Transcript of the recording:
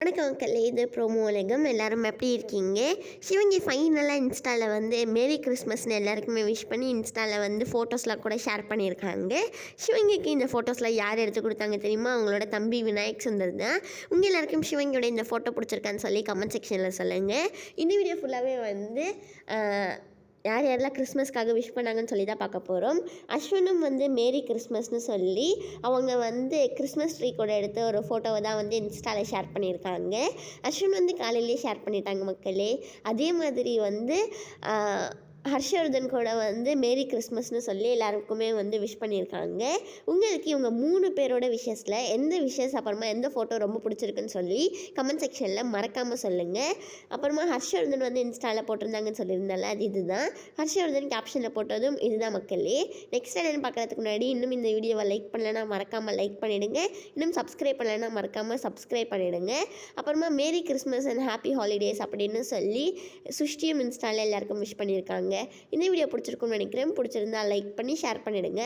வணக்கம் மக்களே, இது ப்ரோமோ உலகம். எல்லாரும் எப்படி இருக்கீங்க? சிவங்கி ஃபைனலாக இன்ஸ்டாவில் வந்து மேரி கிறிஸ்மஸ்னு எல்லாருக்குமே விஷ் பண்ணி இன்ஸ்டாவில் வந்து ஃபோட்டோஸ்லாம் கூட ஷேர் பண்ணியிருக்காங்க. சிவங்கிக்கு இந்த ஃபோட்டோஸ்லாம் யார் எடுத்து கொடுத்தாங்க தெரியுமா? அவங்களோட தம்பி விநாயக் சுந்தர் தான். உங்கள் எல்லாருக்கும் சிவங்கியோட இந்த ஃபோட்டோ பிடிச்சிருக்கான்னு சொல்லி கமெண்ட் செக்ஷனில் சொல்லுங்கள். இந்த வீடியோ ஃபுல்லாகவே வந்து யார் யாரெல்லாம் கிறிஸ்மஸ்க்காக விஷ் பண்ணாங்கன்னு சொல்லி தான் பார்க்க போகிறோம். அஸ்வினும் வந்து மேரி கிறிஸ்மஸ்னு சொல்லி அவங்க வந்து கிறிஸ்மஸ் ட்ரீ கூட எடுத்த ஒரு ஃபோட்டோவை தான் வந்து இன்ஸ்டாவில் ஷேர் பண்ணியிருக்காங்க. அஸ்வின் வந்து காலையிலேயே ஷேர் பண்ணிட்டாங்க மக்களே. அதே மாதிரி வந்து ஹர்ஷவர்தன் கூட வந்து மேரி கிறிஸ்மஸ்னு சொல்லி எல்லாருக்குமே வந்து விஷ் பண்ணியிருக்காங்க. உங்களுக்கு இவங்க 3 பேரோட விஷஸில் எந்த விஷஸ் அப்புறமா எந்த ஃபோட்டோ ரொம்ப பிடிச்சிருக்குன்னு சொல்லி கமெண்ட் செக்ஷனில் மறக்காமல் சொல்லுங்கள். அப்புறமா ஹர்ஷவர்தன் வந்து இன்ஸ்டாவில் போட்டிருந்தாங்கன்னு சொல்லியிருந்தால அது இதுதான். ஹர்ஷவர்தன் கேப்ஷனில் போட்டதும் இதுதான் மக்களே. நெக்ஸ்ட் என்னென்னு பார்க்குறதுக்கு முன்னாடி இன்னும் இந்த வீடியோவை லைக் பண்ணலைன்னா மறக்காமல் லைக் பண்ணிவிடுங்க. இன்னும் சப்ஸ்கிரைப் பண்ணலைன்னா மறக்காமல் சப்ஸ்கிரைப் பண்ணிவிடுங்க. அப்புறமா merry Christmas and happy holidays அப்படின்னு சொல்லி சுஷ்டியும் இன்ஸ்டாவில் எல்லாருக்கும் விஷ் பண்ணியிருக்காங்க. இந்த வீடியோ பிடிச்சிருக்குன்னு நினைக்கிறேன். பிடிச்சிருந்தா லைக் பண்ணி ஷேர் பண்ணிவிடுங்க.